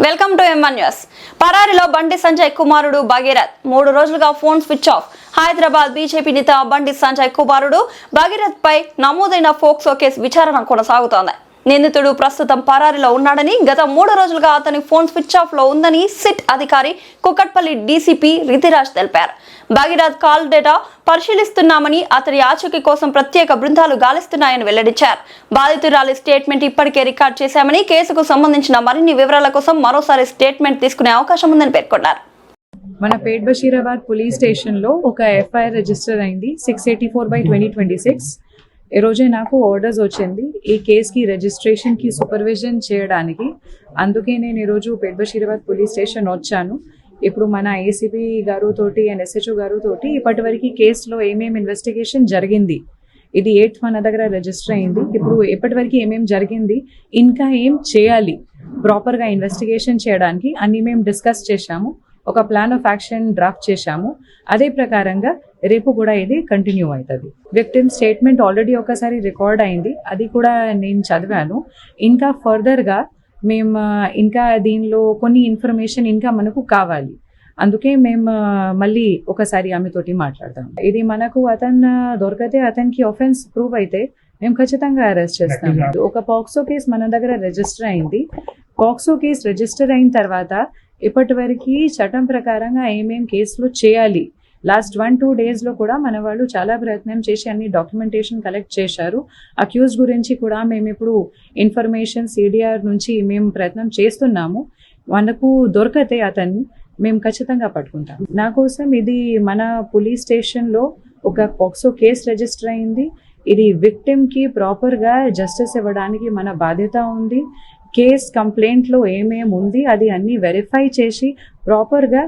Welcome to M1 news. పరారిలో Bandi Sanjay కుమారుడు భగీరథ్ 3 రోజులుగా phone switch off. Hyderabad BJP నేత బండి సంజయ్ కుమారుడు భగీరథ్ పై నమోదైన ఫోక్సో కేసు విచారణ కొనసాగుతోంది. నిందితుడు ప్రస్తుతం పరారిలో ఉన్నాడని, గత 3 రోజులుగా అతని ఫోన్ స్విచ్ ఆఫ్ లో ఉందని సిట్ అధికారి కుకట్పల్లి డీసీపీ రితిరాజ్ తెలిపారు. భగీరథ్ కాల్ డేటా పరిశీలిస్తున్నామని, అతని ఆచూకీ కోసం ప్రత్యేక బృందాలు గాలిస్తున్నాయని వెల్లడించారు. బాధితురాలి స్టేట్మెంట్ ఇప్పటికే రికార్డ్ చేశామని, కేసుకు సంబంధించిన మరిన్ని వివరాల కోసం మరోసారి స్టేట్మెంట్ తీసుకునే అవకాశం ఉందని పేర్కొన్నారు. మన పేట్ బషీరాబాద్ పోలీస్ స్టేషన్లో ఒక ఎఫ్ఐఆర్ రిజిస్టర్ అయింది 684/2026. ఈ రోజే నాకు ఆర్డర్స్ వచ్చింది ఈ కేసుకి రిజిస్ట్రేషన్కి సూపర్విజన్ చేయడానికి. అందుకే నేను ఈరోజు పేట్ బషీరాబాద్ పోలీస్ స్టేషన్ వచ్చాను. ఇప్పుడు మన ఏసీపీ గారుతోటి అండ్ SHO గారుతోటి ఇప్పటివరకు కేసులో ఏమేమి ఇన్వెస్టిగేషన్ జరిగింది, ఇది 8th మన దగ్గర రిజిస్టర్ అయింది. ఇప్పుడు ఇప్పటివరకు ఏమేమి జరిగింది, ఇంకా ఏం చేయాలి ప్రాపర్గా ఇన్వెస్టిగేషన్ చేయడానికి అన్ని మేము డిస్కస్ చేశాము. ఒక ప్లాన్ ఆఫ్ యాక్షన్ డ్రాఫ్ట్ చేశాము. అదే ప్రకారంగా రేపు కూడా ఇది కంటిన్యూ అవుతుంది. విక్టిమ్ స్టేట్మెంట్ ఆల్రెడీ ఒకసారి రికార్డ్ అయింది, అది కూడా నేను చదివాను. ఇంకా ఫర్దర్గా మేము ఇంకా దీనిలో కొన్ని ఇన్ఫర్మేషన్ ఇంకా మనకు కావాలి. అందుకే మేము మళ్ళీ ఒకసారి ఆమెతోటి మాట్లాడతాం. ఇది మనకు అతను దొరికితే, అతనికి ఆఫెన్స్ ప్రూవ్ అయితే మేము ఖచ్చితంగా అరెస్ట్ చేస్తాం. ఒక పాక్సో కేసు మన దగ్గర రిజిస్టర్ అయింది. పాక్సో కేసు రిజిస్టర్ అయిన తర్వాత ఇప్పటివరకు చట్టం ప్రకారంగా ఏమేం కేసులు చేయాలి, లాస్ట్ 1-2 డేస్లో కూడా మన వాళ్ళు చాలా ప్రయత్నం చేసి అన్ని డాక్యుమెంటేషన్ కలెక్ట్ చేశారు. అక్యూజ్ గురించి కూడా మేము ఇప్పుడు ఇన్ఫర్మేషన్ CDR నుంచి మేము ప్రయత్నం చేస్తున్నాము. మనకు దొరికితే అతన్ని మేము ఖచ్చితంగా పట్టుకుంటాం. నా కోసం ఇది మన పోలీస్ స్టేషన్లో ఒక పాక్సో కేసు రిజిస్టర్ అయింది. ఇది విక్టిమ్కి ప్రాపర్గా జస్టిస్ ఇవ్వడానికి మన బాధ్యత ఉంది. కేస్ కంప్లైంట్లో ఏమేమి ఉంది అది అన్ని వెరిఫై చేసి ప్రాపర్గా